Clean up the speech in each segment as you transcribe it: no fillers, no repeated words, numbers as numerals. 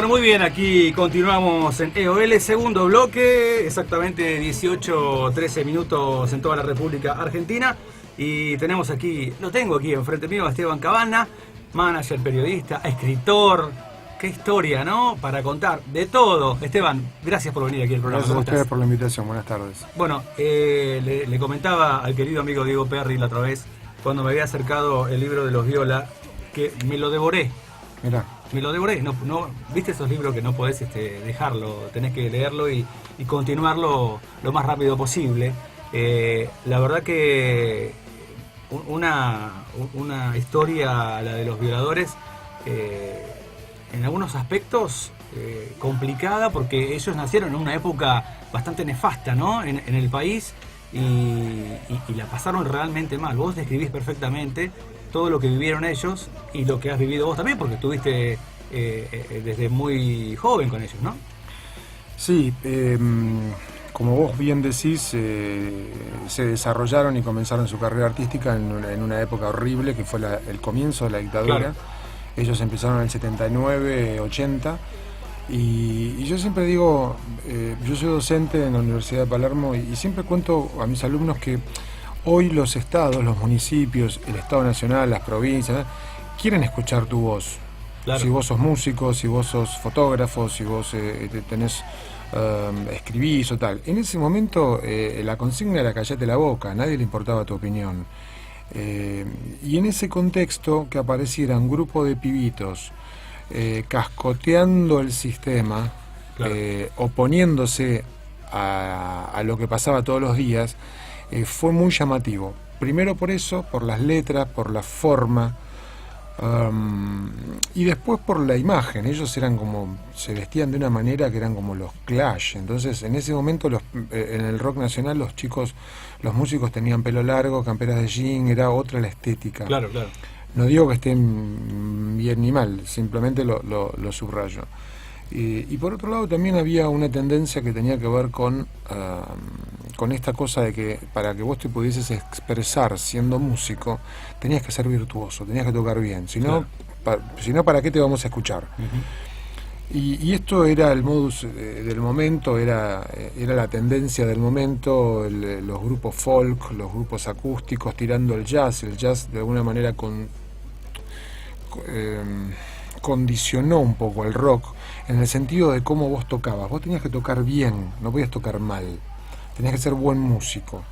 Bueno, muy bien, aquí continuamos en EOL, segundo bloque, exactamente 18-13 minutos en toda la República Argentina. Y tenemos aquí, lo tengo aquí enfrente mío, a Esteban Cabana, manager, periodista, escritor. Qué historia, ¿no? Para contar de todo. Esteban, gracias por venir aquí al programa. Gracias a ustedes por la invitación, buenas tardes. Bueno, le comentaba al querido amigo Diego Perry la otra vez, cuando me había acercado el libro de los Viola, que me lo devoré. Mirá. Me lo devoré, no, ¿viste esos libros que no podés dejarlo? Tenés que leerlo y continuarlo lo más rápido posible. La verdad que una historia, la de los violadores, en algunos aspectos complicada, porque ellos nacieron en una época bastante nefasta, ¿no? En el país y la pasaron realmente mal. Vos describís perfectamente todo lo que vivieron ellos y lo que has vivido vos también, porque estuviste desde muy joven con ellos, ¿no? Sí, como vos bien decís, se desarrollaron y comenzaron su carrera artística en una época horrible, que fue el comienzo de la dictadura. Claro. Ellos empezaron en el 79, 80, y yo siempre digo, yo soy docente en la Universidad de Palermo y siempre cuento a mis alumnos que hoy los estados, los municipios, el Estado Nacional, las provincias, quieren escuchar tu voz. Claro. Si vos sos músico, si vos sos fotógrafo, si vos escribís o tal. En ese momento la consigna era callate la boca, a nadie le importaba tu opinión. Y en ese contexto que apareciera un grupo de pibitos cascoteando el sistema, claro, oponiéndose a lo que pasaba todos los días, fue muy llamativo. Primero por eso, por las letras, por la forma, y después por la imagen. Ellos eran como, se vestían de una manera que eran como los Clash. Entonces en ese momento en el rock nacional los chicos, los músicos tenían pelo largo, camperas de jean, era otra la estética. Claro, claro. No digo que estén bien ni mal, simplemente lo subrayo. Y por otro lado también había una tendencia que tenía que ver con esta cosa de que para que vos te pudieses expresar siendo músico, tenías que ser virtuoso, tenías que tocar bien, si no, claro, ¿para qué te vamos a escuchar? Uh-huh. Y esto era el modus del momento, era la tendencia del momento, los grupos folk, los grupos acústicos tirando el jazz de alguna manera condicionó un poco el rock, en el sentido de cómo vos tocabas. Vos tenías que tocar bien, no podías tocar mal, tenías que ser buen músico.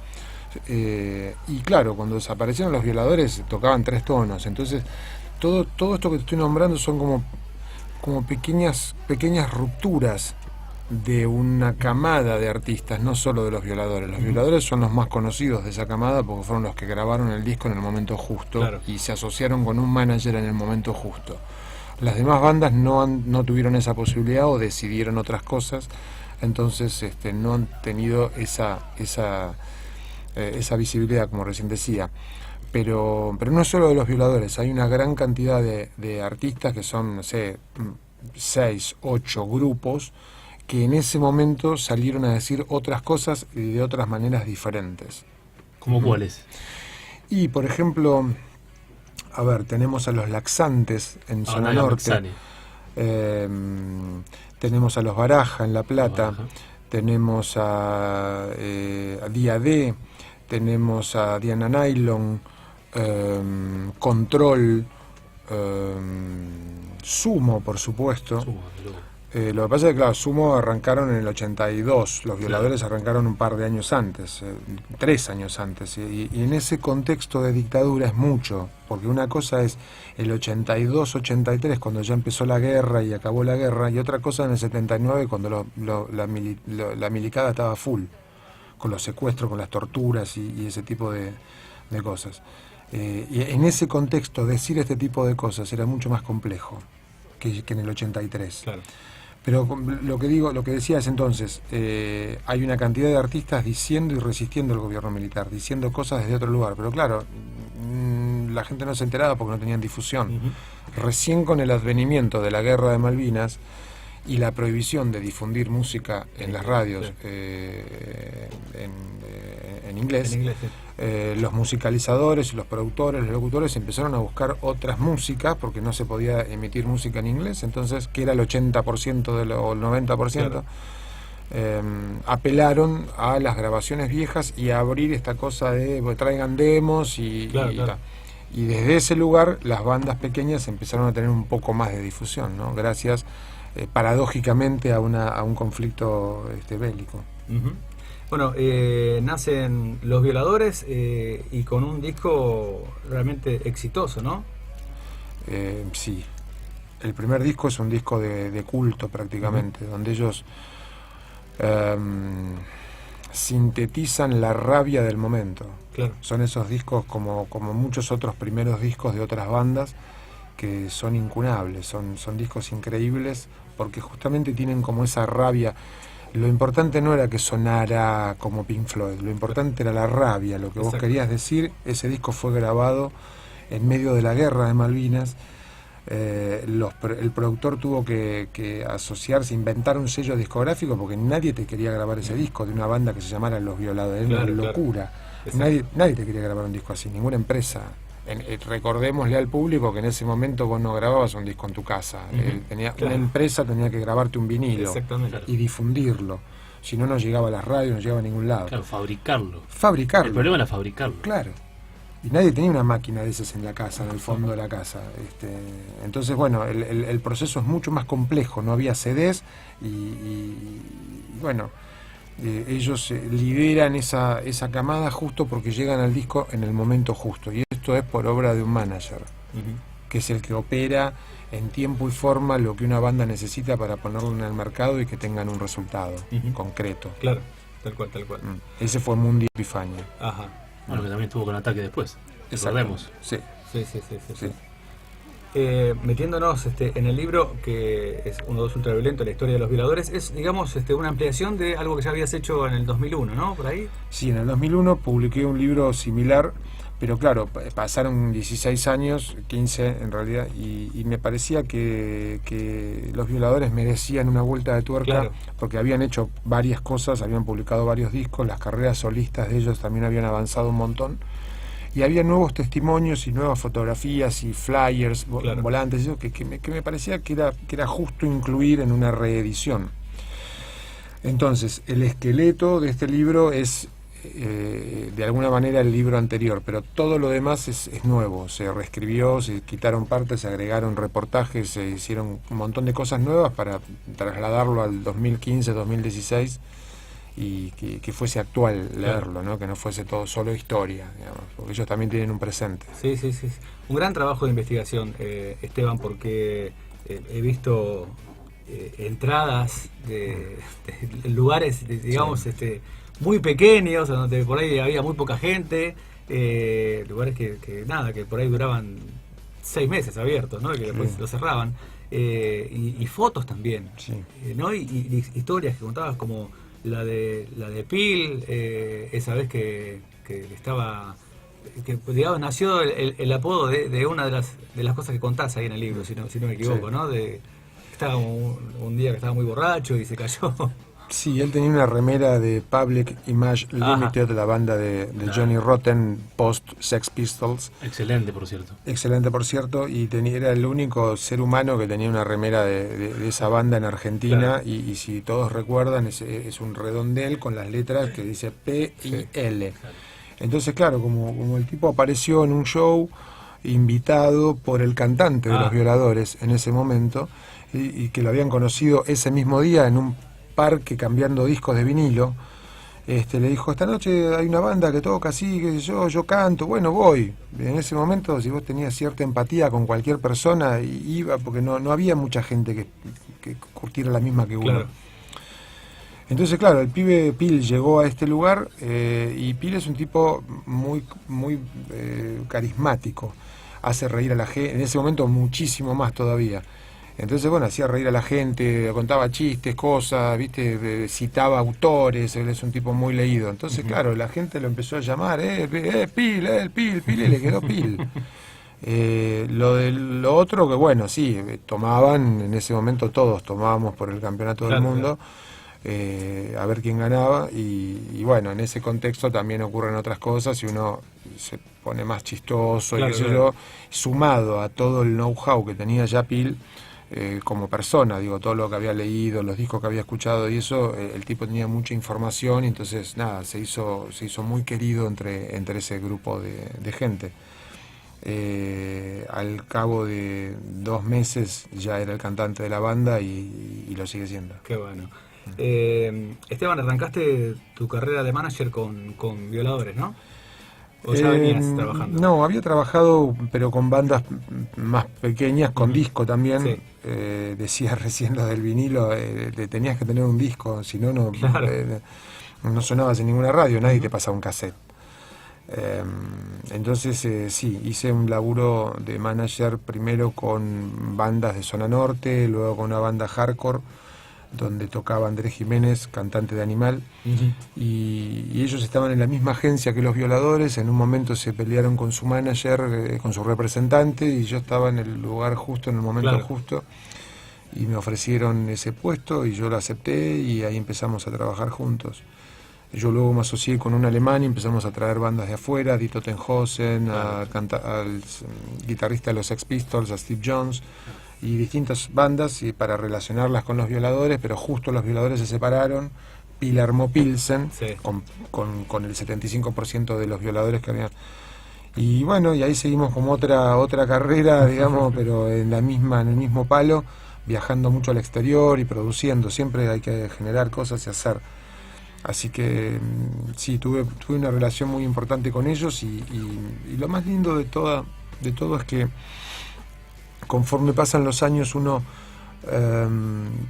Y claro, cuando desaparecieron los violadores tocaban 3 tonos, entonces todo esto que te estoy nombrando son como pequeñas rupturas de una camada de artistas, no solo de los violadores. Los violadores son los más conocidos de esa camada porque fueron los que grabaron el disco en el momento justo, claro, y se asociaron con un manager en el momento justo. Las demás bandas no tuvieron esa posibilidad o decidieron otras cosas, entonces no han tenido esa visibilidad, como recién decía. Pero no es solo de los violadores, hay una gran cantidad de artistas que son, no sé, 6, 8 grupos que en ese momento salieron a decir otras cosas y de otras maneras diferentes. ¿Cómo cuáles? Y por ejemplo, a ver, tenemos a los Laxantes en Zona Norte, tenemos a los Baraja en La Plata, tenemos a Día D, tenemos a Diana Nylon, Control, Sumo, por supuesto. Lo que pasa es que, claro, Sumo arrancaron en el 82, los violadores arrancaron un par de años antes, 3 años antes, y en ese contexto de dictadura es mucho, porque una cosa es el 82-83, cuando ya empezó la guerra y acabó la guerra, y otra cosa en el 79, cuando la milicada estaba full, con los secuestros, con las torturas y ese tipo de cosas. Y en ese contexto decir este tipo de cosas era mucho más complejo que en el 83. Claro. Pero lo que decía es entonces, hay una cantidad de artistas diciendo y resistiendo al gobierno militar, diciendo cosas desde otro lugar, pero claro, la gente no se enteraba porque no tenían difusión. Uh-huh. Recién con el advenimiento de la guerra de Malvinas y la prohibición de difundir música en las radios Sí. En inglés, En inglés, sí. los musicalizadores, los productores, los locutores empezaron a buscar otras músicas porque no se podía emitir música en inglés, entonces, que era el 80% o el 90%, apelaron a las grabaciones viejas y a abrir esta cosa de traigan demos Claro. y desde ese lugar las bandas pequeñas empezaron a tener un poco más de difusión, ¿no? Gracias, paradójicamente, a un conflicto bélico. Ujú. Bueno, nacen Los Violadores y con un disco realmente exitoso, ¿no? Sí, el primer disco es un disco de culto prácticamente, donde ellos sintetizan la rabia del momento. Claro. Son esos discos como muchos otros primeros discos de otras bandas que son incunables, son discos increíbles porque justamente tienen como esa rabia. Lo importante no era que sonara como Pink Floyd, lo importante era la rabia, lo que vos Exacto. querías decir. Ese disco fue grabado en medio de la guerra de Malvinas. El productor tuvo que asociarse, inventar un sello discográfico porque nadie te quería grabar ese disco de una banda que se llamara Los Violadores. Era Claro, una claro. locura. Exacto. Nadie te quería grabar un disco así, ninguna empresa. Recordémosle al público que en ese momento vos no grababas un disco en tu casa. Claro. Una empresa tenía que grabarte un vinilo Exactamente. y difundirlo. Si no, no llegaba a las radios, no llegaba a ningún lado. Claro, fabricarlo. Fabricarlo. El problema era fabricarlo. Claro. Y nadie tenía una máquina de esas en la casa, en el fondo de la casa. Entonces, bueno, el proceso es mucho más complejo. No había CDs y bueno, ellos lideran esa camada justo porque llegan al disco en el momento justo. Y esto es por obra de un manager, que es el que opera en tiempo y forma lo que una banda necesita para ponerlo en el mercado y que tengan un resultado concreto. Claro, tal cual. Ese fue Mundi Epifanio. Ajá. Bueno, que también estuvo con Ataque después. Exacto. Recordemos. Sí. Sí. Metiéndonos en el libro, que es 1-2 Ultraviolento, la historia de los violadores, es, digamos, una ampliación de algo que ya habías hecho en el 2001, ¿no? Por ahí. Sí, en el 2001 publiqué un libro similar, pero claro, pasaron 16 años, 15 en realidad, y me parecía que los violadores merecían una vuelta de tuerca, Claro. porque habían hecho varias cosas, habían publicado varios discos, las carreras solistas de ellos también habían avanzado un montón, y había nuevos testimonios y nuevas fotografías y flyers, Claro. volantes, eso que me parecía que era justo incluir en una reedición. Entonces, el esqueleto de este libro es de alguna manera el libro anterior, pero todo lo demás es nuevo. Se reescribió, se quitaron partes, se agregaron reportajes, se hicieron un montón de cosas nuevas para trasladarlo al 2015, 2016 y que fuese actual leerlo, ¿no? Que no fuese todo solo historia, digamos, porque ellos también tienen un presente. Sí. Un gran trabajo de investigación, Esteban, porque he visto entradas de lugares, digamos, muy pequeños, donde por ahí había muy poca gente, lugares que por ahí duraban 6 meses abiertos, ¿no? Y que después lo cerraban, y fotos también, Sí. ¿no? Y historias que contabas como la de Pil, esa vez que estaba, que digamos nació el apodo de una de las cosas que contás ahí en el libro, si no me equivoco, Sí. ¿no? Estaba un día que estaba muy borracho y se cayó. Sí, él tenía una remera de Public Image Limited, Ajá. la banda de Johnny Rotten, post Sex Pistols. Excelente, por cierto. Excelente, por cierto, y era el único ser humano que tenía una remera de esa banda en Argentina, Claro. y si todos recuerdan, es un redondel con las letras que dice P-I-L. Entonces, claro, como el tipo apareció en un show invitado por el cantante de Los Violadores en ese momento, y que lo habían conocido ese mismo día en un parque cambiando discos de vinilo, le dijo, esta noche hay una banda que toca así, qué sé yo canto, bueno, voy. En ese momento, si vos tenías cierta empatía con cualquier persona, iba, porque no había mucha gente que curtiera la misma que uno. Claro. Entonces, claro, el pibe Pil llegó a este lugar, y Pil es un tipo muy carismático, hace reír a la gente, en ese momento muchísimo más todavía. Entonces, bueno, hacía reír a la gente, contaba chistes, cosas, ¿viste? Citaba autores, él es un tipo muy leído. Entonces, claro, la gente lo empezó a llamar, Pil, Pil, y le quedó Pil. Lo otro que bueno, sí, tomaban, en ese momento todos tomábamos por el campeonato del mundo, a ver quién ganaba, y bueno, en ese contexto también ocurren otras cosas y uno se pone más chistoso y qué sé yo, sumado a todo el know-how que tenía Yapil como persona, digo, todo lo que había leído, los discos que había escuchado y eso, el tipo tenía mucha información y entonces nada, se hizo muy querido entre ese grupo de gente. Al cabo de 2 meses ya era el cantante de la banda y lo sigue siendo. Qué bueno. Esteban, arrancaste tu carrera de manager con Violadores, ¿no? ¿O ya venías trabajando? No, había trabajado, pero con bandas más pequeñas, con disco también. Sí. Decía recién lo del vinilo, tenías que tener un disco, si no, no sonabas en ninguna radio, nadie te pasaba un cassette. Entonces sí, hice un laburo de manager primero con bandas de zona norte, luego con una banda hardcore donde tocaba Andrés Jiménez, cantante de Animal, y ellos estaban en la misma agencia que los Violadores. En un momento se pelearon con su manager, con su representante, y yo estaba en el lugar justo, en el momento justo, y me ofrecieron ese puesto y yo lo acepté y ahí empezamos a trabajar juntos. Yo luego me asocié con un alemán y empezamos a traer bandas de afuera, a Dieter Tenhausen, al guitarrista de los Sex Pistols, a Steve Jones, y distintas bandas y para relacionarlas con los Violadores, pero justo los Violadores se separaron. Pil armó Pilsen, con el 75% de los Violadores que había. Y bueno, y ahí seguimos como otra carrera, digamos, pero en el mismo palo, viajando mucho al exterior y produciendo. Siempre hay que generar cosas y hacer. Así que sí, tuve una relación muy importante con ellos y lo más lindo de todo es que conforme pasan los años uno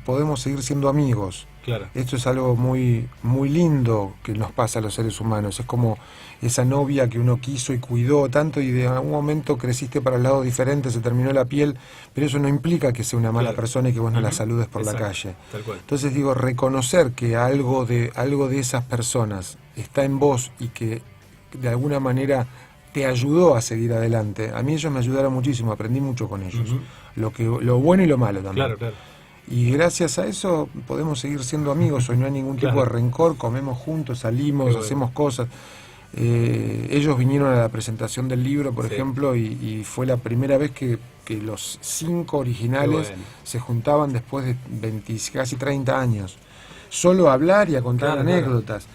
podemos seguir siendo amigos. Claro. Esto es algo muy, muy lindo que nos pasa a los seres humanos. Es como esa novia que uno quiso y cuidó tanto y de algún momento creciste para el lado diferente, se terminó la piel, pero eso no implica que sea una mala persona y que vos no la saludes por la calle. Tal cual. Entonces digo, reconocer que algo de esas personas está en vos y que de alguna manera te ayudó a seguir adelante. A mí ellos me ayudaron muchísimo, aprendí mucho con ellos. Lo bueno y lo malo también. Claro. Y gracias a eso podemos seguir siendo amigos. Hoy no hay ningún tipo de rencor, comemos juntos, salimos, hacemos cosas. Ellos vinieron a la presentación del libro, por ejemplo, y fue la primera vez que los 5 originales se juntaban después de casi 30 años. Solo a hablar y a contar anécdotas.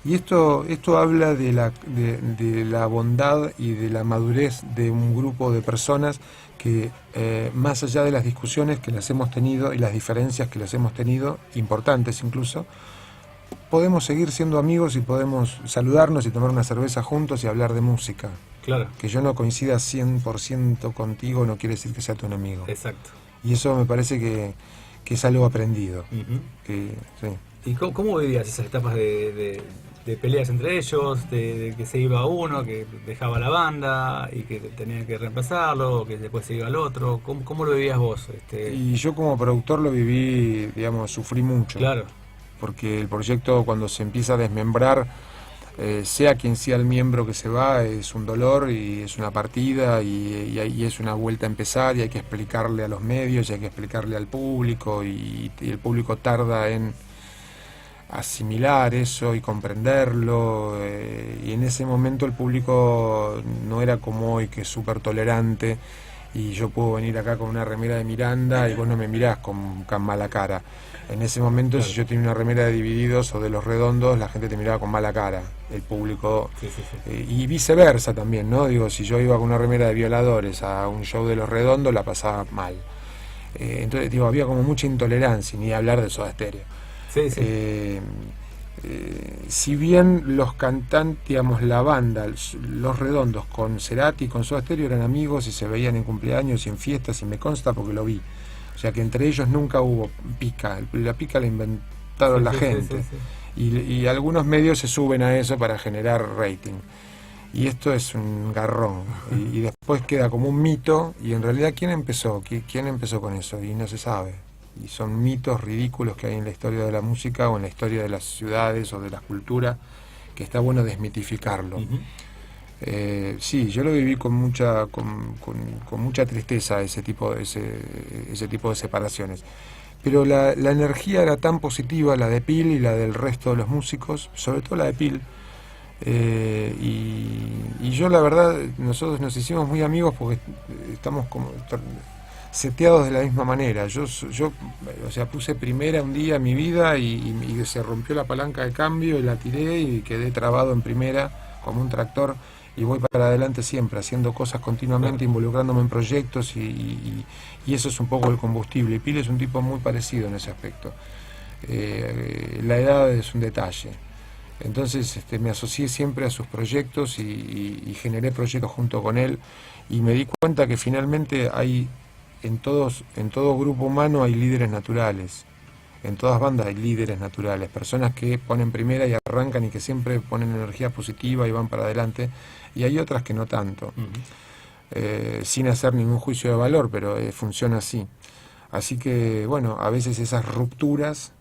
Y esto habla de la bondad y de la madurez de un grupo de personas que más allá de las discusiones que las hemos tenido y las diferencias que las hemos tenido, importantes incluso, podemos seguir siendo amigos y podemos saludarnos y tomar una cerveza juntos y hablar de música. Claro. Que yo no coincida 100% contigo no quiere decir que sea tu enemigo. Exacto. Y eso me parece que es algo aprendido. Sí. ¿Y cómo vivías esas etapas de peleas entre ellos, de que se iba uno, que dejaba la banda y que tenía que reemplazarlo, que después se iba al otro? ¿Cómo lo vivías vos? Y yo como productor lo viví, digamos, sufrí mucho. Claro. Porque el proyecto cuando se empieza a desmembrar, sea quien sea el miembro que se va, es un dolor y es una partida y es una vuelta a empezar y hay que explicarle a los medios y hay que explicarle al público y el público tarda en asimilar eso y comprenderlo, y en ese momento el público no era como hoy, que es súper tolerante y yo puedo venir acá con una remera de Miranda y vos no me mirás con mala cara. En ese momento, si yo tenía una remera de Divididos o de Los Redondos, la gente te miraba con mala cara, el público, y viceversa también, ¿no? Digo, si yo iba con una remera de Violadores a un show de Los Redondos, la pasaba mal. Entonces, digo, había como mucha intolerancia, ni hablar de Soda Stereo. Si bien los cantantes, digamos, la banda, Los Redondos con Cerati y con Soda Stereo eran amigos y se veían en cumpleaños y en fiestas, y me consta porque lo vi. O sea que entre ellos nunca hubo pica. La pica la inventaron la gente. Y algunos medios se suben a eso para generar rating. Y esto es un garrón. Y después queda como un mito. Y en realidad, ¿quién empezó? ¿Quién empezó con eso? Y no se sabe. Y son mitos ridículos que hay en la historia de la música o en la historia de las ciudades o de la cultura, que está bueno desmitificarlo. Sí, yo lo viví con mucha tristeza, ese tipo de separaciones. Pero la energía era tan positiva, la de Pil y la del resto de los músicos, sobre todo la de Pil. Y yo, la verdad, nosotros nos hicimos muy amigos porque estamos como seteados de la misma manera. Yo o sea, puse primera un día en mi vida y se rompió la palanca de cambio y la tiré y quedé trabado en primera como un tractor, y voy para adelante siempre, haciendo cosas continuamente, involucrándome en proyectos y eso es un poco el combustible. Y Pil es un tipo muy parecido en ese aspecto. La edad es un detalle. Entonces me asocié siempre a sus proyectos y generé proyectos junto con él, y me di cuenta que finalmente hay en todo grupo humano hay líderes naturales. En todas bandas hay líderes naturales, personas que ponen primera y arrancan y que siempre ponen energía positiva y van para adelante, y hay otras que no tanto. Sin hacer ningún juicio de valor, pero funciona así. Así que, bueno, a veces esas rupturas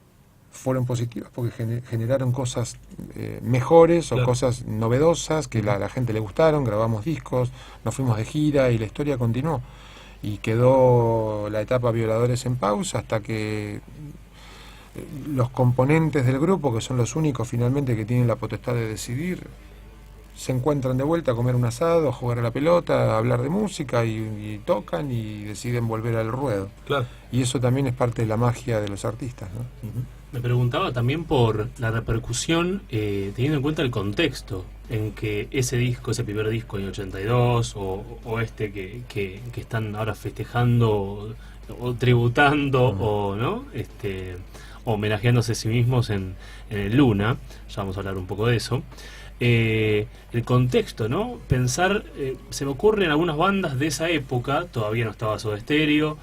fueron positivas porque generaron cosas mejores o Claro. cosas novedosas que la gente le gustaron, grabamos discos, nos fuimos de gira y la historia continuó. Y quedó la etapa Violadores en pausa hasta que los componentes del grupo, que son los únicos finalmente que tienen la potestad de decidir, se encuentran de vuelta a comer un asado, a jugar a la pelota, a hablar de música y tocan y deciden volver al ruedo. Claro. Y eso también es parte de la magia de los artistas, ¿no? Me preguntaba también por la repercusión, teniendo en cuenta el contexto en que ese disco, ese primer disco en el 82, o este que están ahora festejando o tributando, o no homenajeándose a sí mismos en el Luna. Ya vamos a hablar un poco de eso. El contexto, ¿no? Pensar, se me ocurren algunas bandas de esa época, todavía no estaba Soda Stereo,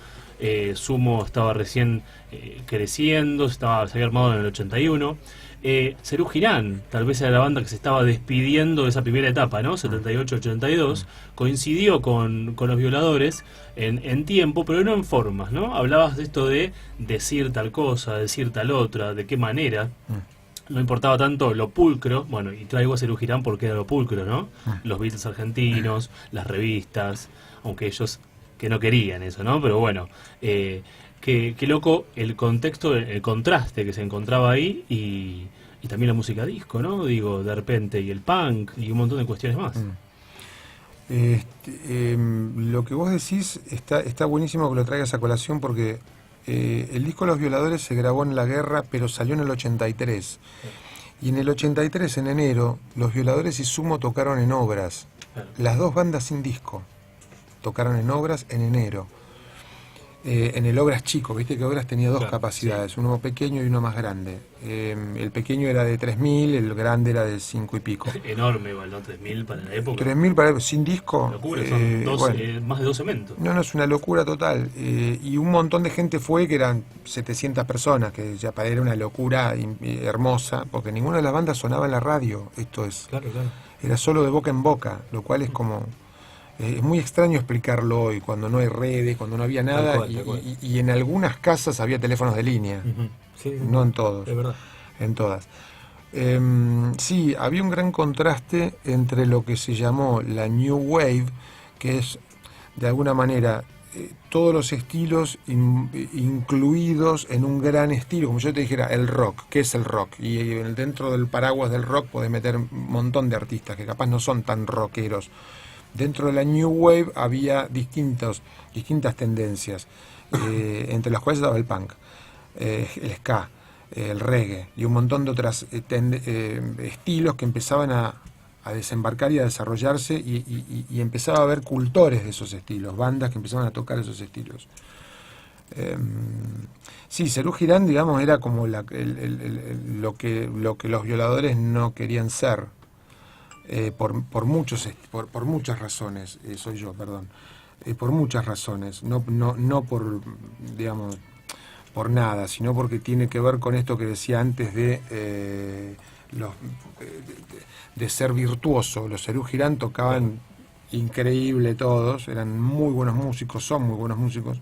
Sumo estaba recién creciendo, se había armado en el 81. Serú Girán, tal vez era la banda que se estaba despidiendo de esa primera etapa, ¿no? 78-82, coincidió con los Violadores en tiempo, pero no en formas, ¿no? Hablabas de esto de decir tal cosa, decir tal otra, de qué manera. No importaba tanto lo pulcro, bueno, y traigo a Serú Girán porque era lo pulcro, ¿no? Los Beatles argentinos, las revistas, aunque ellos que no querían eso, ¿no? Pero bueno, qué loco el contexto, el contraste que se encontraba ahí, y también la música disco, ¿no? Digo, de repente, y el punk, y un montón de cuestiones más. Lo que vos decís está buenísimo que lo traigas a colación porque el disco Los Violadores se grabó en la guerra, pero salió en el 83. Y en el 83, en enero, Los Violadores y Sumo tocaron en Obras. Las dos bandas sin disco tocaron en Obras en enero. En el Obras chico, viste que Obras tenía dos capacidades, sí. Uno pequeño y uno más grande. El pequeño era de 3.000, el grande era de 5 y pico. Enorme igual, ¿no? 3.000 para la época. 3.000 sin disco. Locura, son más de 2 cementos. No, es una locura total. Y un montón de gente fue, que eran 700 personas, que ya era una locura hermosa, porque ninguna de las bandas sonaba en la radio. Esto es. Claro. Era solo de boca en boca, lo cual es como. Es muy extraño explicarlo hoy, cuando no hay redes, cuando no había nada, Tal cual. Y en algunas casas había teléfonos de línea, Sí, no en todos, es verdad. en todas. Sí, había un gran contraste entre lo que se llamó la New Wave, que es de alguna manera todos los estilos incluidos en un gran estilo, como yo te dijera, el rock. ¿Qué es el rock? Y dentro del paraguas del rock podés meter un montón de artistas que capaz no son tan rockeros. Dentro de la New Wave había distintas tendencias, entre las cuales estaba el punk, el ska, el reggae y un montón de otros estilos que empezaban a desembarcar y a desarrollarse, y empezaba a haber cultores de esos estilos, bandas que empezaban a tocar esos estilos. Sí, Serú Girán, digamos, era como lo que los Violadores no querían ser. Por muchas razones, por muchas razones, no por, digamos, por nada, sino porque tiene que ver con esto que decía antes de ser virtuoso. Los Serú Girán tocaban increíble todos, eran muy buenos músicos, son muy buenos músicos,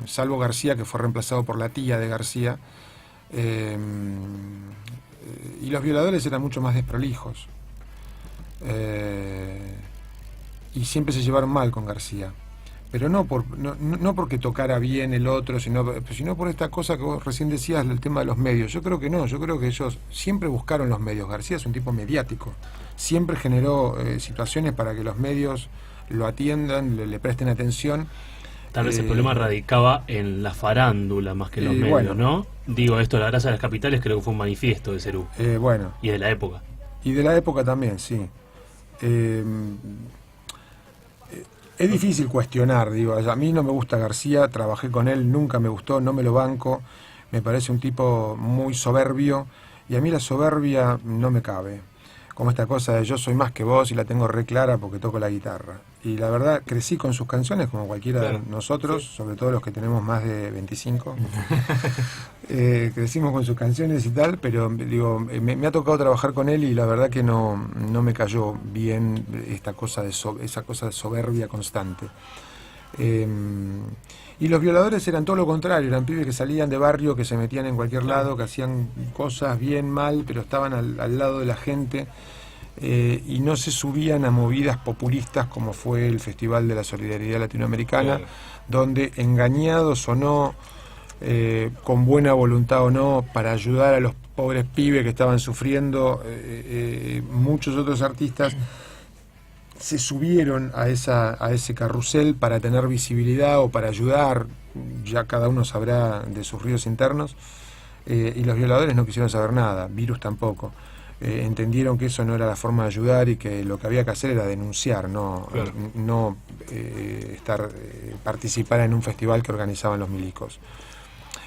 salvo García, que fue reemplazado por la tía de García. Y los Violadores eran mucho más desprolijos. y siempre se llevaron mal con García. Pero no porque tocara bien el otro, sino por esta cosa que vos recién decías, el tema de los medios. Yo creo que no, yo creo que ellos siempre buscaron los medios. García es un tipo mediático, siempre generó situaciones para que los medios lo atiendan, le presten atención. Tal vez el problema radicaba en la farándula más que en los medios, bueno, ¿no? Digo, esto, la grasa de las capitales, creo que fue un manifiesto de Serú. Bueno. Y de la época. Y de la época también, sí. Es difícil cuestionar, digo, a mí no me gusta García, trabajé con él, nunca me gustó, no me lo banco, me parece un tipo muy soberbio, y a mí la soberbia no me cabe, como esta cosa de yo soy más que vos y la tengo re clara porque toco la guitarra. Y la verdad, crecí con sus canciones, como cualquiera de nosotros, sí, sobre todo los que tenemos más de 25. Crecimos con sus canciones y tal, pero digo, me ha tocado trabajar con él y la verdad que no me cayó bien esta cosa esa cosa de soberbia constante. Y los Violadores eran todo lo contrario, eran pibes que salían de barrio, que se metían en cualquier lado, que hacían cosas bien, mal, pero estaban al lado de la gente. Y no se subían a movidas populistas como fue el Festival de la Solidaridad Latinoamericana, donde engañados o no, con buena voluntad o no, para ayudar a los pobres pibes que estaban sufriendo, muchos otros artistas se subieron a ese carrusel para tener visibilidad o para ayudar, ya cada uno sabrá de sus ríos internos, y los Violadores no quisieron saber nada, Virus tampoco. Entendieron que eso no era la forma de ayudar y que lo que había que hacer era denunciar, no participar en un festival que organizaban los milicos.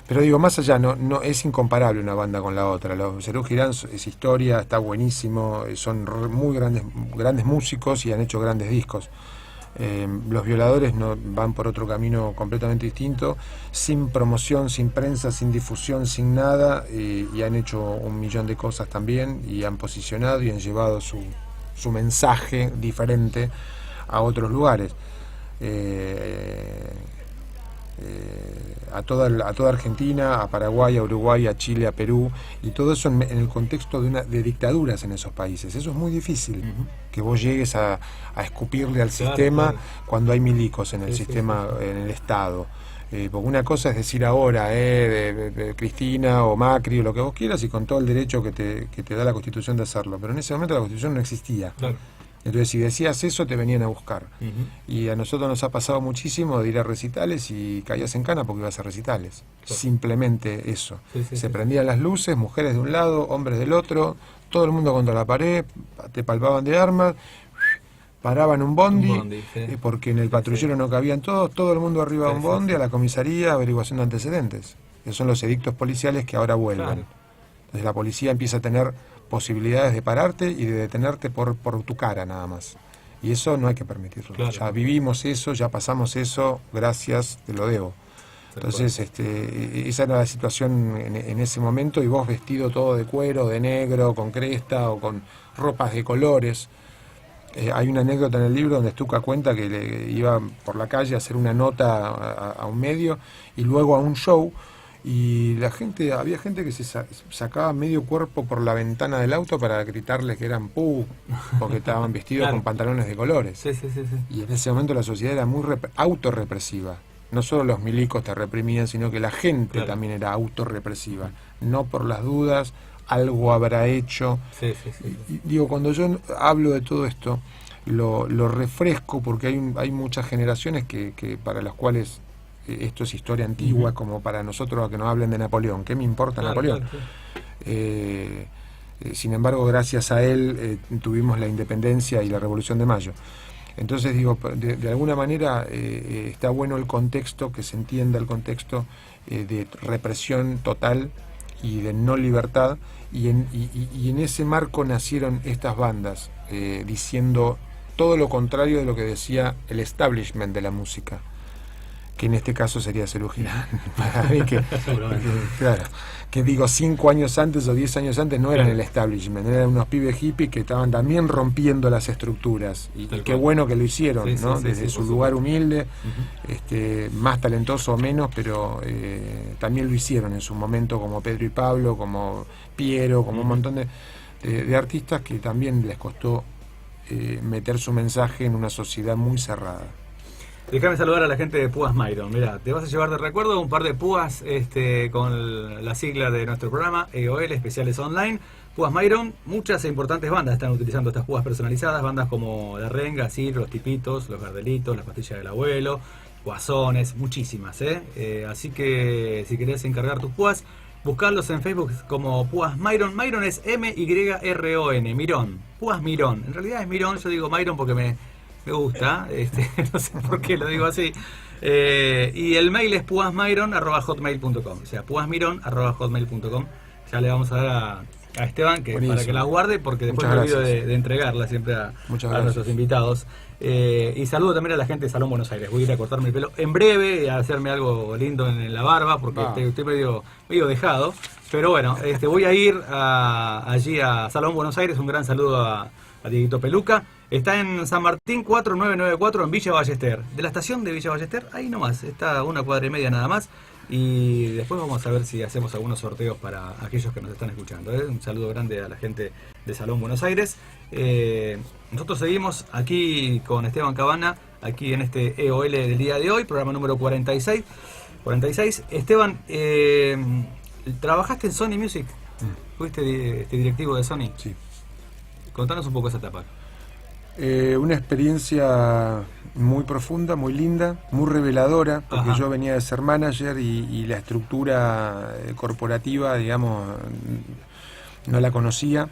Pero digo, más allá, no es incomparable una banda con la otra. Los Serú Girán es historia, está buenísimo, son muy grandes músicos y han hecho grandes discos. Los Violadores van por otro camino completamente distinto, sin promoción, sin prensa, sin difusión, sin nada, y han hecho 1.000.000 de cosas también, y han posicionado y han llevado su mensaje diferente a otros lugares. A toda Argentina, a Paraguay, a Uruguay, a Chile, a Perú, y todo eso en el contexto de dictaduras en esos países. Eso es muy difícil, que vos llegues a escupirle al sistema cuando hay milicos en el sistema, en el Estado. Porque una cosa es decir ahora, de Cristina o Macri o lo que vos quieras, y con todo el derecho que te da la Constitución de hacerlo, pero en ese momento la Constitución no existía. Claro. Entonces, si decías eso, te venían a buscar. Y a nosotros nos ha pasado muchísimo de ir a recitales y caías en cana porque ibas a recitales. Claro. Simplemente eso. Se prendían las luces, mujeres de un lado, hombres del otro, todo el mundo contra la pared, te palpaban de armas, paraban un bondi porque en el patrullero no cabían todos, todo el mundo arriba de un bondi, a la comisaría, averiguación de antecedentes. Esos son los edictos policiales que ahora vuelven. Claro. Entonces la policía empieza a tener posibilidades de pararte y de detenerte por tu cara nada más, y eso no hay que permitirlo. Claro. Ya vivimos eso, ya pasamos eso, gracias, te lo debo. Entonces esa era la situación en ese momento, y vos vestido todo de cuero, de negro, con cresta o con ropas de colores. Hay una anécdota en el libro donde Stuka cuenta que iba por la calle a hacer una nota a un medio y luego a un show, y había gente que se sacaba medio cuerpo por la ventana del auto para gritarles que eran porque estaban vestidos con pantalones de colores. Y en ese momento la sociedad era muy autorrepresiva. No solo los milicos te reprimían, sino que la gente también era autorrepresiva. No por las dudas, algo habrá hecho. Y digo, cuando yo hablo de todo esto, lo refresco porque hay muchas generaciones que para las cuales esto es historia antigua, como para nosotros a que nos hablen de Napoleón. ¿Qué me importa Napoleón? Sin embargo, gracias a él tuvimos la independencia y la Revolución de Mayo. Entonces digo, de alguna manera está bueno el contexto, que se entienda el contexto de represión total y de no libertad, y en ese marco nacieron estas bandas, diciendo todo lo contrario de lo que decía el establishment de la música, que en este caso sería Serú Girán. Para mí que digo, 5 años antes o 10 años antes no eran el establishment, eran unos pibes hippies que estaban también rompiendo las estructuras, y qué bueno que lo hicieron, ¿no? Desde su lugar humilde, más talentoso o menos, pero también lo hicieron en su momento, como Pedro y Pablo, como Piero, como un montón de artistas que también les costó meter su mensaje en una sociedad muy cerrada. Déjame saludar a la gente de Púas Myron. Mira, te vas a llevar de recuerdo un par de púas con la sigla de nuestro programa, EOL, Especiales Online. Púas Myron, muchas e importantes bandas están utilizando estas púas personalizadas, bandas como La Renga, Sir, Los Tipitos, Los Gardelitos, Las Pastillas del Abuelo, Guasones, muchísimas, así que si querés encargar tus púas, buscarlos en Facebook como Púas Myron. Myron es M-Y-R-O-N, Mirón, Púas Mirón. En realidad es Mirón, yo digo Myron porque me gusta, no sé por qué lo digo así. Y el mail es puasmyron@hotmail.com, o sea, puasmiron@hotmail.com. Ya le vamos a dar a Esteban para que la guarde, porque después me olvido de entregarla siempre a nuestros invitados. Y saludo también a la gente de Salón Buenos Aires. Voy a ir a cortarme el pelo en breve y a hacerme algo lindo en la barba, porque estoy medio dejado. Pero bueno, voy a ir allí a Salón Buenos Aires. Un gran saludo a Dieguito Peluca. Está en San Martín 4994 en Villa Ballester. De la estación de Villa Ballester, ahí nomás, está a 1,5 cuadras nada más. Y después vamos a ver si hacemos algunos sorteos para aquellos que nos están escuchando. Un saludo grande a la gente de Salón Buenos Aires. Nosotros seguimos aquí con Esteban Cabana, aquí en este EOL del día de hoy, programa número 46. Esteban, ¿trabajaste en Sony Music? ¿Fuiste directivo de Sony? Sí. Contanos un poco esa etapa. Una experiencia muy profunda, muy linda, muy reveladora, porque yo venía de ser manager y la estructura corporativa, digamos, no la conocía,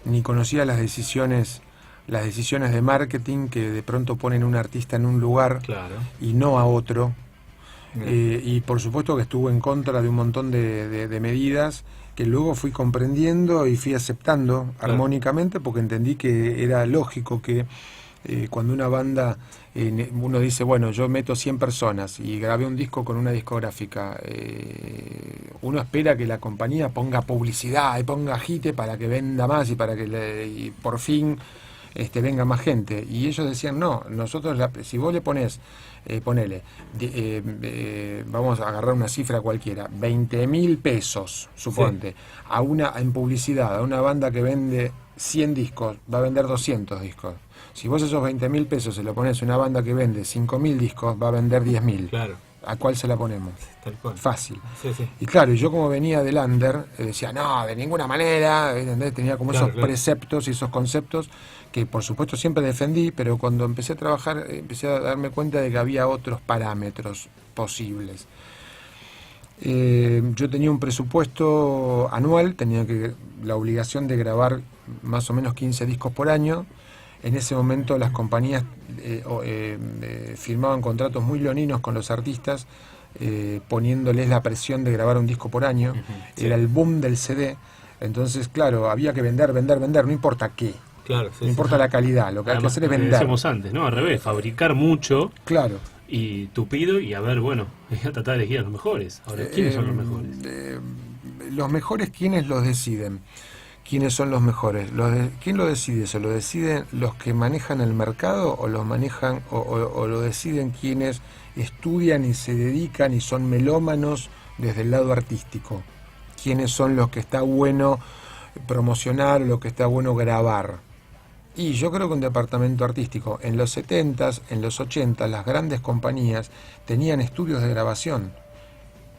ni conocía las decisiones de marketing que de pronto ponen a un artista en un lugar y no a otro. Y por supuesto que estuve en contra de un montón de medidas que luego fui comprendiendo y fui aceptando armónicamente, porque entendí que era lógico que cuando una banda, uno dice, bueno, yo meto 100 personas y grabé un disco con una discográfica, uno espera que la compañía ponga publicidad y ponga agite para que venda más y para que y por fin venga más gente. Y ellos decían, no, nosotros, si vos le ponés, vamos a agarrar una cifra cualquiera, 20.000 pesos, suponte, en publicidad, a una banda que vende 100 discos, va a vender 200 discos. Si vos esos 20.000 pesos se lo pones a una banda que vende 5.000 discos, va a vender 10.000. Claro. ¿A cuál se la ponemos? Tal cual. Fácil. Sí. Y claro, yo como venía del under, decía, no, de ninguna manera, ¿entendés? Tenía como esos preceptos y esos conceptos que por supuesto siempre defendí, pero cuando empecé a trabajar empecé a darme cuenta de que había otros parámetros posibles. Yo tenía un presupuesto anual, tenía la obligación de grabar más o menos 15 discos por año. En ese momento las compañías firmaban contratos muy leoninos con los artistas, poniéndoles la presión de grabar un disco por año. Era el boom del CD. Entonces, claro, había que vender, no importa qué. Claro, no importa la calidad, lo que hay que hacer es vender. Decíamos antes, ¿no? Al revés, fabricar mucho. Claro. Y tupido, y a ver, bueno, a tratar de elegir a los mejores. Ahora, ¿quiénes son los mejores? Los mejores, ¿quiénes los deciden? ¿Quiénes son los mejores? ¿Quién lo decide? ¿Se lo deciden los que manejan el mercado o los manejan o lo deciden quienes estudian y se dedican y son melómanos desde el lado artístico? ¿Quiénes son los que está bueno promocionar o los que está bueno grabar? Y yo creo que un departamento artístico, en los 70s, en los 80s, las grandes compañías tenían estudios de grabación.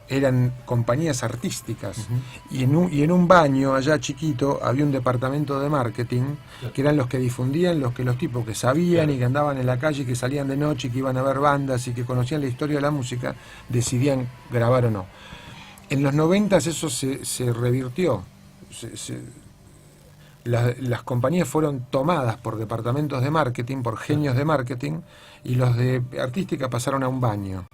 Eran compañías artísticas. Y en un baño allá chiquito había un departamento de marketing que eran los que difundían, los tipos que sabían y que andaban en la calle, que salían de noche, que iban a ver bandas y que conocían la historia de la música, decidían grabar o no. En los 90s eso se revirtió. Las compañías fueron tomadas por departamentos de marketing, por genios de marketing, y los de artística pasaron a un baño.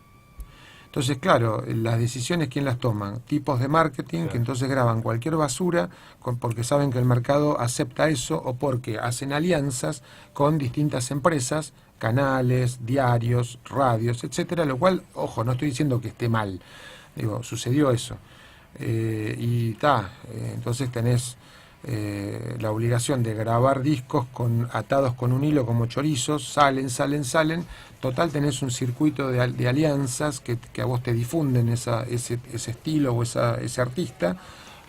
Entonces, claro, las decisiones, ¿quién las toman? Tipos de marketing que entonces graban cualquier basura porque saben que el mercado acepta eso o porque hacen alianzas con distintas empresas, canales, diarios, radios, etcétera, lo cual, ojo, no estoy diciendo que esté mal, digo, sucedió eso. Entonces tenés la obligación de grabar discos atados con un hilo como chorizos, salen, total tenés un circuito de alianzas que a vos te difunden ese estilo o ese artista,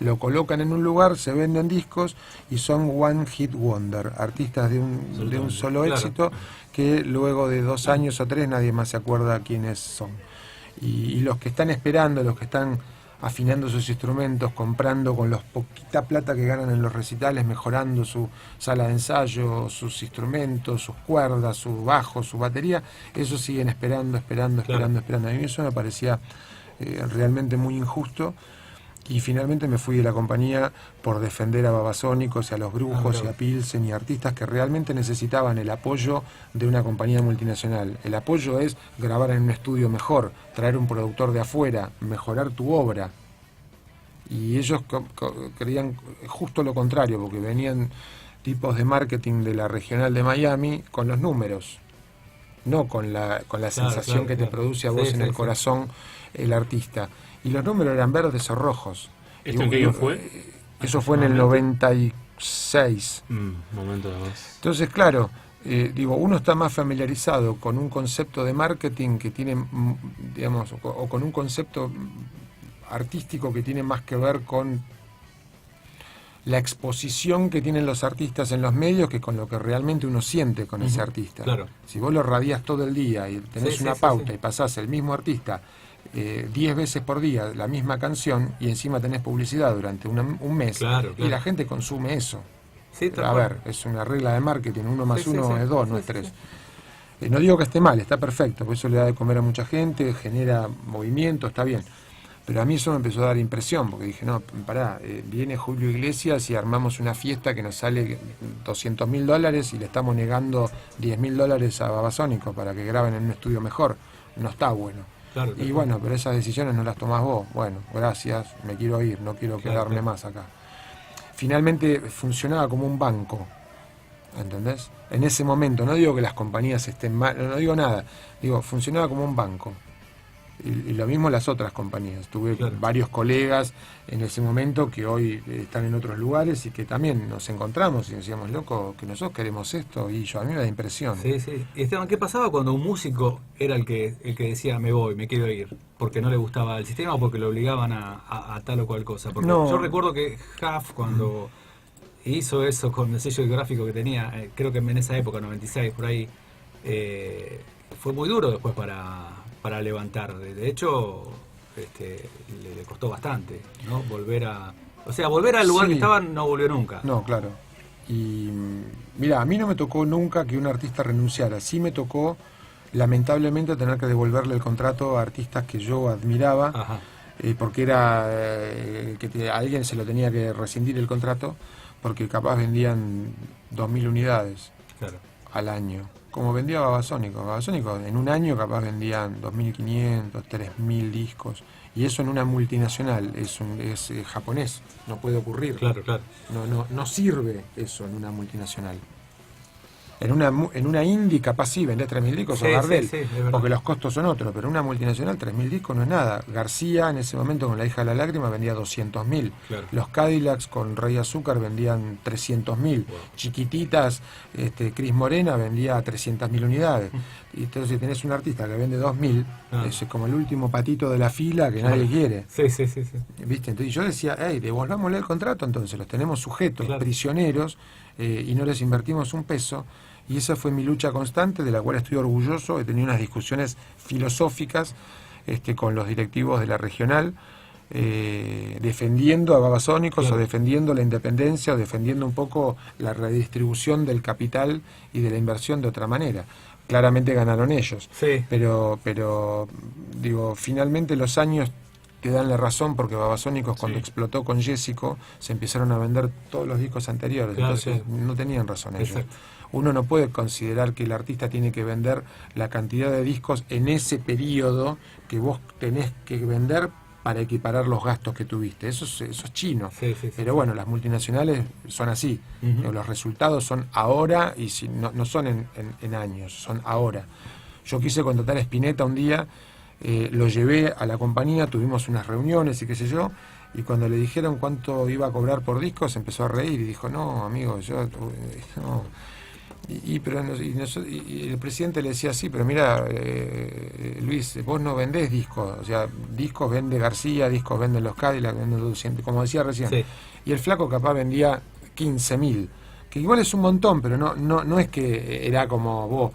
lo colocan en un lugar, se venden discos y son one hit wonder, artistas de un solo éxito, que luego de 2 años o 3 nadie más se acuerda quiénes son. Y los que están esperando, los que están afinando sus instrumentos, comprando con la poquita plata que ganan en los recitales, mejorando su sala de ensayo, sus instrumentos, sus cuerdas, su bajo, su batería, eso siguen esperando. A mí eso me parecía realmente muy injusto. Y finalmente me fui de la compañía por defender a Babasónicos y a Los Brujos y a Pilsen y artistas que realmente necesitaban el apoyo de una compañía multinacional. El apoyo es grabar en un estudio mejor, traer un productor de afuera, mejorar tu obra. Y ellos creían justo lo contrario, porque venían tipos de marketing de la regional de Miami con los números, no con la sensación que te produce a vos en el corazón el artista. Y los números eran verdes o rojos. ¿Esto en qué año fue? Eso fue en el 96. Momento de más. Entonces, claro, uno está más familiarizado con un concepto de marketing que tiene, digamos, o con un concepto artístico que tiene más que ver con la exposición que tienen los artistas en los medios que con lo que realmente uno siente con ese artista. Claro. Si vos lo radiás todo el día y tenés una pauta y pasás el mismo artista 10 veces por día la misma canción y encima tenés publicidad durante un mes, y la gente consume eso. A ver, es una regla de marketing, 1 más 1 es 2, no es 3. No digo que esté mal, está perfecto, por eso le da de comer a mucha gente, genera movimiento, está bien. Pero a mí eso me empezó a dar impresión, porque dije, no, pará, viene Julio Iglesias y armamos una fiesta que nos sale $200.000 y le estamos negando $10.000 a Babasónicos para que graben en un estudio mejor. No está bueno. Claro. Y bueno, pero esas decisiones no las tomás vos. Bueno, gracias, me quiero ir, no quiero quedarme más acá. Finalmente funcionaba como un banco, ¿entendés? En ese momento, no digo que las compañías estén mal, no digo nada, digo, funcionaba como un banco. Y lo mismo las otras compañías. Tuve varios colegas en ese momento que hoy están en otros lugares y que también nos encontramos y decíamos, loco, que nosotros queremos esto, y a mí me da impresión. Sí. Y Esteban, ¿qué pasaba cuando un músico era el que decía me voy, me quiero ir? Porque no le gustaba el sistema o porque lo obligaban a tal o cual cosa. Porque yo recuerdo que Huff, cuando hizo eso con el sello gráfico que tenía, creo que en esa época, 96, por ahí, fue muy duro después para levantar. De hecho, le costó bastante, ¿no? Volver al lugar que estaba, no volvió nunca. No, claro. Y mira, a mí no me tocó nunca que un artista renunciara. Sí me tocó, lamentablemente, tener que devolverle el contrato a artistas que yo admiraba, porque era que a alguien se lo tenía que rescindir el contrato, porque capaz vendían 2.000 unidades al año. Como vendía Babasónicos. Babasónicos en un año capaz vendían 2.500, 3.000 discos. Y eso en una multinacional, es japonés, no puede ocurrir. Claro. No sirve eso en una multinacional. En una indie capaz sí vendés 3.000 discos o Gardel, porque los costos son otros, pero en una multinacional 3.000 discos no es nada. García en ese momento con La hija de la lágrima vendía 200.000. Los Cadillacs con Rey Azúcar vendían 300.000. Chiquititas, Cris Morena vendía 300.000 unidades. Y entonces si tenés un artista que vende 2.000, es como el último patito de la fila que nadie quiere. Sí. ¿Viste? Entonces yo decía, devolvámosle el contrato, entonces los tenemos sujetos, prisioneros, y no les invertimos un peso. Y esa fue mi lucha constante, de la cual estoy orgulloso. He tenido unas discusiones filosóficas con los directivos de la regional, defendiendo a Babasónicos, o defendiendo la independencia, o defendiendo un poco la redistribución del capital y de la inversión de otra manera. Claramente ganaron ellos, pero digo, finalmente los años te dan la razón, porque Babasónicos cuando explotó con Jessico se empezaron a vender todos los discos anteriores, entonces no tenían razón ellos. Uno no puede considerar que el artista tiene que vender la cantidad de discos en ese periodo que vos tenés que vender para equiparar los gastos que tuviste. Eso es chino. Pero bueno, las multinacionales son así. Los resultados son ahora, y no son en años, son ahora. Yo quise contratar a Spinetta un día, lo llevé a la compañía, tuvimos unas reuniones y qué sé yo, y cuando le dijeron cuánto iba a cobrar por disco, se empezó a reír y dijo, no, amigo, yo no. Y el presidente le decía, sí, pero mira, Luis, vos no vendés discos, o sea, discos vende García, discos venden los Cadillac, venden 200, como decía recién. Sí. Y el flaco capaz vendía 15.000, que igual es un montón, pero no es que era como vos.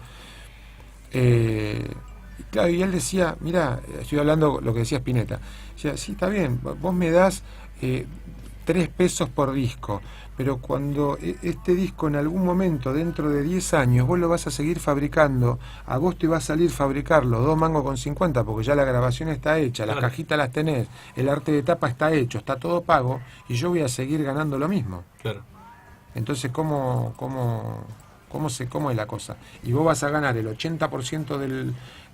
Claro, y él decía, mira, estoy hablando lo que decía Spinetta, decía, sí, está bien, vos me das 3 pesos por disco, pero cuando este disco en algún momento, dentro de 10 años, vos lo vas a seguir fabricando, a vos te va a salir fabricarlo 2 mangos con 50, porque ya la grabación está hecha, las cajitas las tenés, el arte de tapa está hecho, está todo pago, y yo voy a seguir ganando lo mismo. Claro. Entonces, ¿cómo es la cosa? Y vos vas a ganar el 80%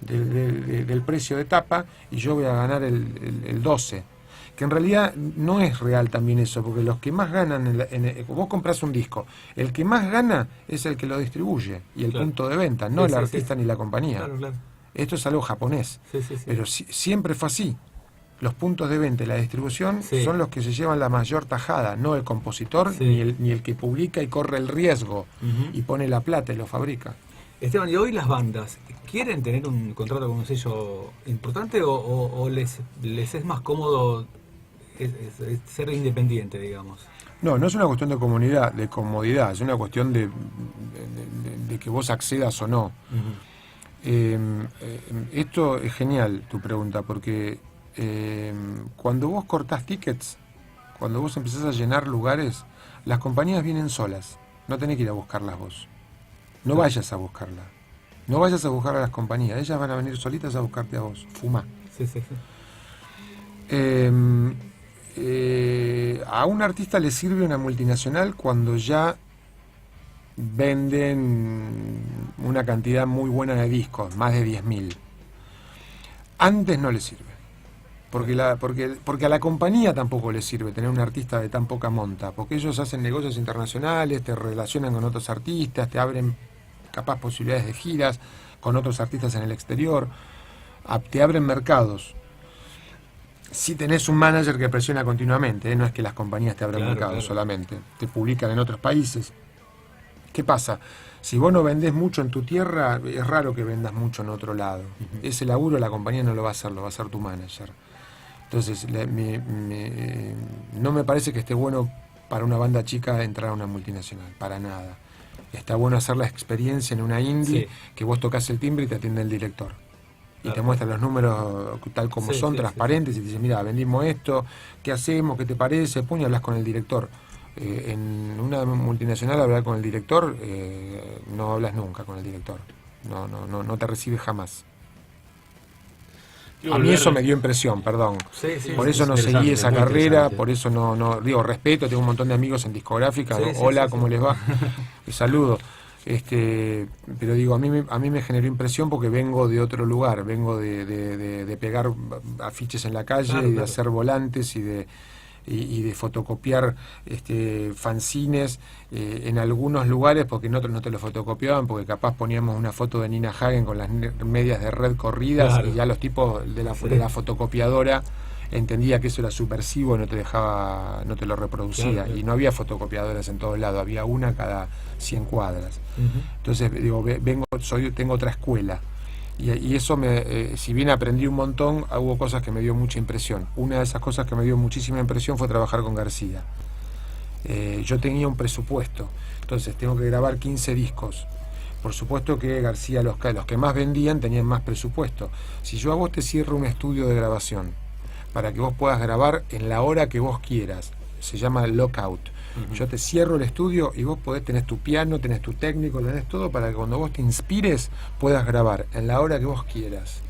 del precio de tapa, y yo voy a ganar el 12%. Que en realidad no es real también eso, porque los que más ganan, vos compras un disco, el que más gana es el que lo distribuye y el punto de venta, no el artista ni la compañía. Claro. Esto es algo japonés, pero siempre fue así. Los puntos de venta y la distribución son los que se llevan la mayor tajada, no el compositor ni el que publica y corre el riesgo y pone la plata y lo fabrica. Esteban, ¿y hoy las bandas quieren tener un contrato con un sello importante o les es más cómodo es ser independiente, digamos? No es una cuestión de comodidad, es una cuestión de que vos accedas o no. Esto es genial, tu pregunta, porque cuando vos cortás tickets, cuando vos empezás a llenar lugares, las compañías vienen solas, no tenés que ir a buscarlas vos. No vayas a buscarlas. No vayas a buscar a las compañías, ellas van a venir solitas a buscarte a vos. Fumá. A un artista le sirve una multinacional cuando ya venden una cantidad muy buena de discos, más de 10.000. Antes no le sirve. Porque a la compañía tampoco le sirve tener un artista de tan poca monta, porque ellos hacen negocios internacionales, te relacionan con otros artistas, te abren capaz posibilidades de giras con otros artistas en el exterior, te abren mercados. Si tenés un manager que presiona continuamente, no es que las compañías te abran mercados solamente, te publican en otros países. ¿Qué pasa? Si vos no vendés mucho en tu tierra, es raro que vendas mucho en otro lado. Ese laburo la compañía no lo va a hacer, lo va a hacer tu manager. Entonces, no me parece que esté bueno para una banda chica entrar a una multinacional, para nada. Está bueno hacer la experiencia en una indie, que vos tocas el timbre y te atiende el director. Y te muestra los números tal como son, transparentes, y te dice, mira, vendimos esto, ¿qué hacemos? ¿Qué te parece? Pum, y hablas con el director. En una multinacional hablar con el director, no hablas nunca con el director. No te recibe jamás. A mí eso me dio impresión, perdón. Por eso no seguí esa carrera, por eso no digo, respeto, tengo un montón de amigos en discográfica, hola, ¿cómo les va? Saludo. Pero digo, a mí me generó impresión porque vengo de otro lugar, vengo de pegar afiches en la calle, y de hacer volantes y de fotocopiar fanzines en algunos lugares, porque en otros no te lo fotocopiaban, porque capaz poníamos una foto de Nina Hagen con las medias de red corridas, y ya los tipos de la fotocopiadora entendía que eso era subversivo y no te lo reproducía, y no había fotocopiadoras en todos lados, había una cada 100 cuadras. Entonces digo, tengo otra escuela. Y eso si bien aprendí un montón, hubo cosas que me dio mucha impresión. Una de esas cosas que me dio muchísima impresión fue trabajar con García. Yo tenía un presupuesto, entonces tengo que grabar 15 discos. Por supuesto que García, los que más vendían tenían más presupuesto. Si yo a vos te cierro un estudio de grabación para que vos puedas grabar en la hora que vos quieras, se llama lockout. Yo te cierro el estudio y vos tenés tu piano, tenés tu técnico, tenés todo para que cuando vos te inspires puedas grabar en la hora que vos quieras.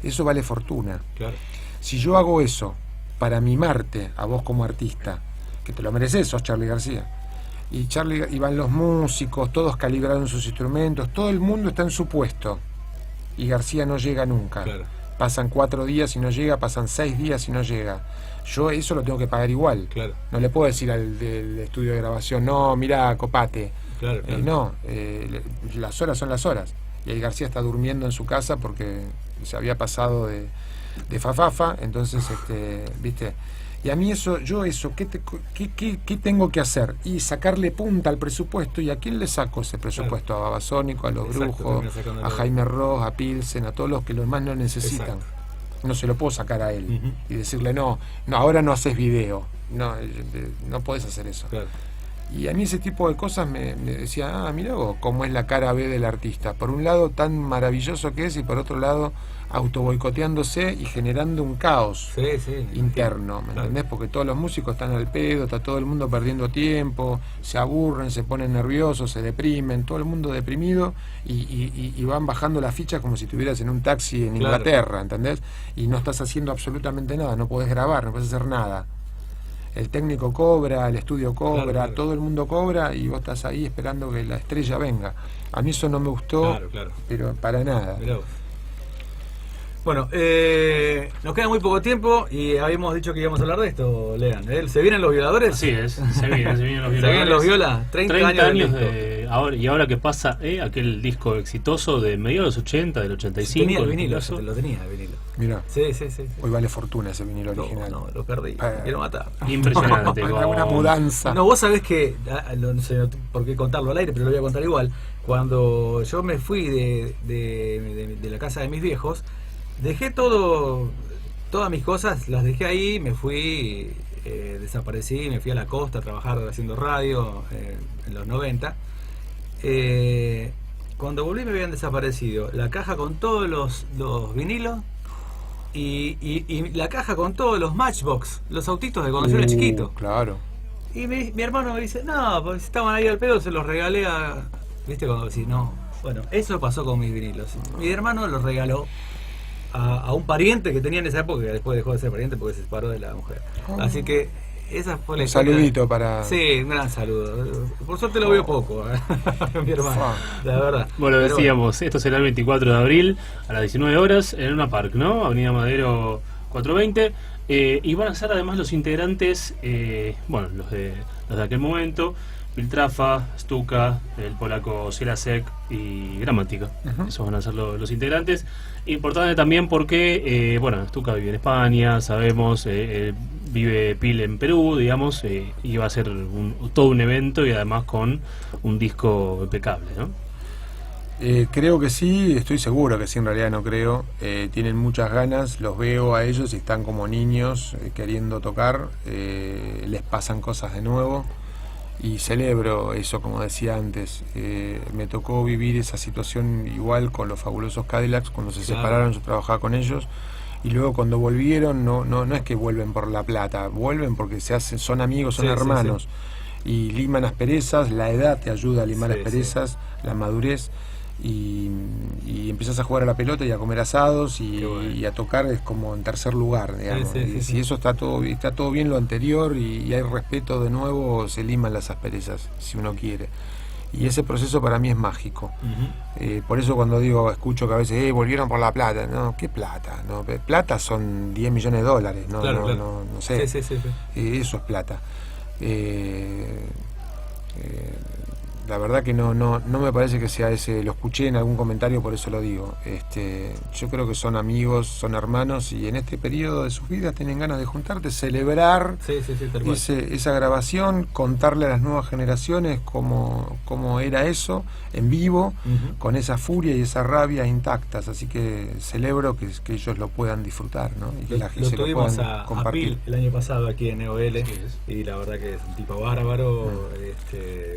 Eso vale fortuna. Claro. Si yo hago eso para mimarte a vos como artista, que te lo mereces, sos Charly García, y van los músicos, todos calibraron sus instrumentos, todo el mundo está en su puesto, y García no llega nunca. Claro. Pasan 4 días y no llega, pasan 6 días y no llega. Yo eso lo tengo que pagar igual. Claro. No le puedo decir al del estudio de grabación, no, mirá, copate. Claro. Las horas son las horas. Y el García está durmiendo en su casa porque se había pasado de fafafa, entonces, ¿viste? Y a mí ¿qué tengo que hacer? Y sacarle punta al presupuesto. ¿Y a quién le saco ese presupuesto? A Babasónico, a Los Brujos, a Jaime Ross, a Pilsen, a todos los que los más no necesitan. Exacto. No se lo puedo sacar a él y decirle, no, ahora no haces video. No podés hacer eso. Claro. Y a mí ese tipo de cosas me decía, mirá vos cómo es la cara B del artista. Por un lado tan maravilloso que es, y por otro lado autoboicoteándose y generando un caos interno, ¿me entendés? Porque todos los músicos están al pedo, está todo el mundo perdiendo tiempo, se aburren, se ponen nerviosos, se deprimen, todo el mundo deprimido, y van bajando las fichas como si estuvieras en un taxi en Inglaterra, ¿entendés? Y no estás haciendo absolutamente nada, no podés grabar, no podés hacer nada. El técnico cobra, el estudio cobra, todo el mundo cobra, y vos estás ahí esperando que la estrella venga. A mí eso no me gustó, pero para nada. Bueno, nos queda muy poco tiempo y habíamos dicho que íbamos a hablar de esto, Lean. ¿Se vienen los violadores? Así es, se vienen los violadores. ¿Se vienen los viola? 30 años de ahora, y ahora que pasa aquel disco exitoso de mediados de los 80, del 85. Tenía el vinilo, lo tenía el vinilo. Mirá, sí. Hoy vale fortuna ese vinilo original. No, lo perdí, quiero matar. Impresionante. Una mudanza. No, vos sabés que, no sé por qué contarlo al aire, pero lo voy a contar igual. Cuando yo me fui de la casa de mis viejos, dejé todas mis cosas, las dejé ahí, me fui, desaparecí, me fui a la costa a trabajar haciendo radio en los 90. Cuando volví me habían desaparecido la caja con todos los vinilos y la caja con todos los Matchbox, los autitos de cuando yo era chiquito. Claro. Y mi hermano me dice, no, pues estaban ahí al pedo, se los regalé a... ¿Viste? Cuando decís, no. Bueno, eso pasó con mis vinilos. Mi hermano los regaló a un pariente que tenía en esa época, que después dejó de ser pariente porque se separó de la mujer. Así que esa fue la historia. Saludito para... Sí, un gran saludo. Por suerte lo veo poco, mi hermano, la verdad. Bueno, decíamos, esto será el 24 de abril a las 19 horas en Luna Park, ¿no? Avenida Madero 420. Y van a ser además los integrantes, los de aquel momento, Piltrafa, Stuka, el polaco Sierasek y Gramática. Esos van a ser los integrantes. Importante también porque, Stuka vive en España, sabemos, vive Pil en Perú, digamos, y va a ser todo un evento y además con un disco impecable, ¿no? Creo que sí, estoy seguro que sí, en realidad no creo. Tienen muchas ganas, los veo a ellos y están como niños queriendo tocar, les pasan cosas de nuevo. Y celebro eso, como decía antes. Me tocó vivir esa situación igual con los Fabulosos Cadillacs. Cuando se separaron yo trabajaba con ellos, y luego cuando volvieron no es que vuelven por la plata, vuelven porque son amigos, son hermanos. Y liman asperezas, la edad te ayuda a limar asperezas, la madurez, y empiezas a jugar a la pelota y a comer asados y a tocar, es como en tercer lugar, digamos. Si eso está todo bien lo anterior y hay respeto de nuevo, se liman las asperezas si uno quiere, y ese proceso para mí es mágico. Por eso cuando escucho que a veces volvieron por la plata, no, ¿qué plata? No, plata son 10 millones de dólares, no sé. Eso es plata. La verdad que no me parece que sea ese. Lo escuché en algún comentario, por eso lo digo. Yo creo que son amigos, son hermanos, y en este periodo de sus vidas tienen ganas de juntarse, celebrar esa grabación, contarle a las nuevas generaciones cómo era eso en vivo, con esa furia y esa rabia intactas. Así que celebro que ellos lo puedan disfrutar, ¿no? Y que la gente lo tuvimos a Pil el año pasado aquí en EOL, y la verdad que es un tipo bárbaro.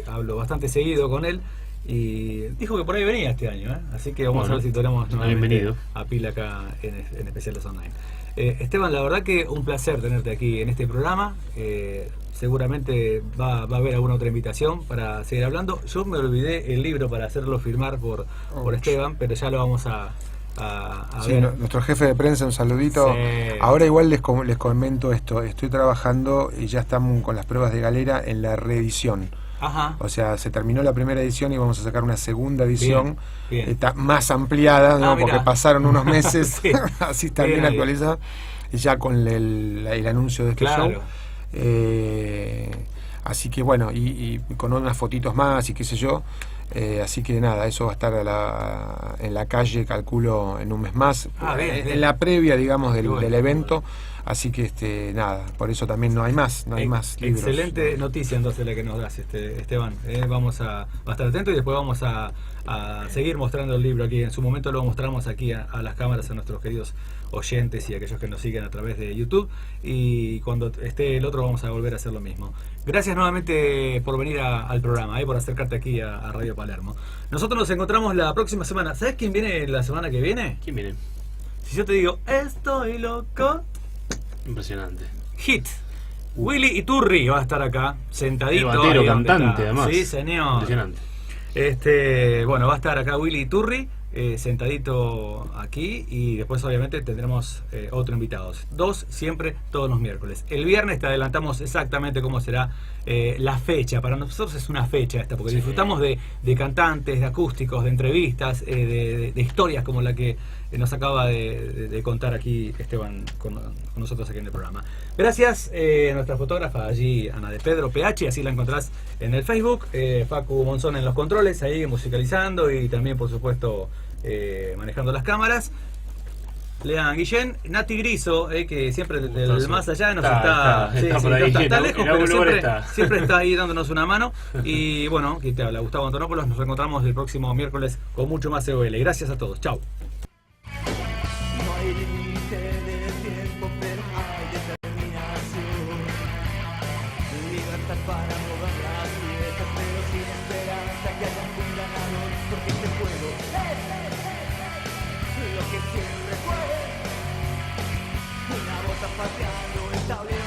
Hablo bastante seguido con él y dijo que por ahí venía este año, así que vamos a ver si tenemos a Pil acá en Especiales Online. Esteban, la verdad que un placer tenerte aquí en este programa. Seguramente va a haber alguna otra invitación para seguir hablando. Yo me olvidé el libro para hacerlo firmar por Esteban, pero ya lo vamos a ver. Nuestro jefe de prensa, un saludito. Ahora igual les comento esto. Estoy trabajando y ya estamos con las pruebas de Galera en la reedición. O sea, se terminó la primera edición y vamos a sacar una segunda edición. Bien. Está más ampliada, ¿no? Porque pasaron unos meses. Así está bien actualizada, ya con el anuncio de este show. Así que bueno, y con unas fotitos más y qué sé yo. Así que nada, eso va a estar en la calle, calculo, en un mes más. En la previa, digamos, del evento. Así que nada, por eso también no hay más libros. Excelente noticia entonces la que nos das, Esteban. Vamos a estar atentos y después vamos a seguir mostrando el libro aquí. En su momento lo mostramos aquí a las cámaras a nuestros queridos oyentes y a aquellos que nos siguen a través de YouTube, y cuando esté el otro vamos a volver a hacer lo mismo. Gracias nuevamente por venir al programa, por acercarte aquí a Radio Palermo. Nosotros nos encontramos la próxima semana. ¿Sabes quién viene la semana que viene? ¿Quién viene? Si yo te digo, estoy loco. Impresionante. Hit. Willy Iturri va a estar acá, sentadito. El batero, ahí donde cantante, está. además. Sí, señor. Impresionante. Bueno, va a estar acá Willy Iturri, sentadito aquí, y después obviamente tendremos otro invitados. 2 siempre, todos los miércoles. El viernes te adelantamos exactamente cómo será la fecha. Para nosotros es una fecha esta, porque disfrutamos de cantantes, de acústicos, de entrevistas, de historias como la que nos acaba de contar aquí Esteban con nosotros aquí en el programa. Gracias a nuestra fotógrafa allí, Ana de Pedro PH, así la encontrás en el Facebook. Facu Monzón en los controles, ahí musicalizando y también por supuesto manejando las cámaras. Lean Guillén, Nati Griso, que siempre del más allá nos está lejos, pero siempre está ahí dándonos una mano. Y bueno, aquí te habla Gustavo Antonopoulos. Nos reencontramos el próximo miércoles con mucho más COL. Gracias a todos, chau. No hay límite de tiempo, pero hay determinación. Libertad para mover las piezas, pero sin esperanza que haya un ganador. Porque este juego es lo que siempre fue. Una bota pateando el tablero.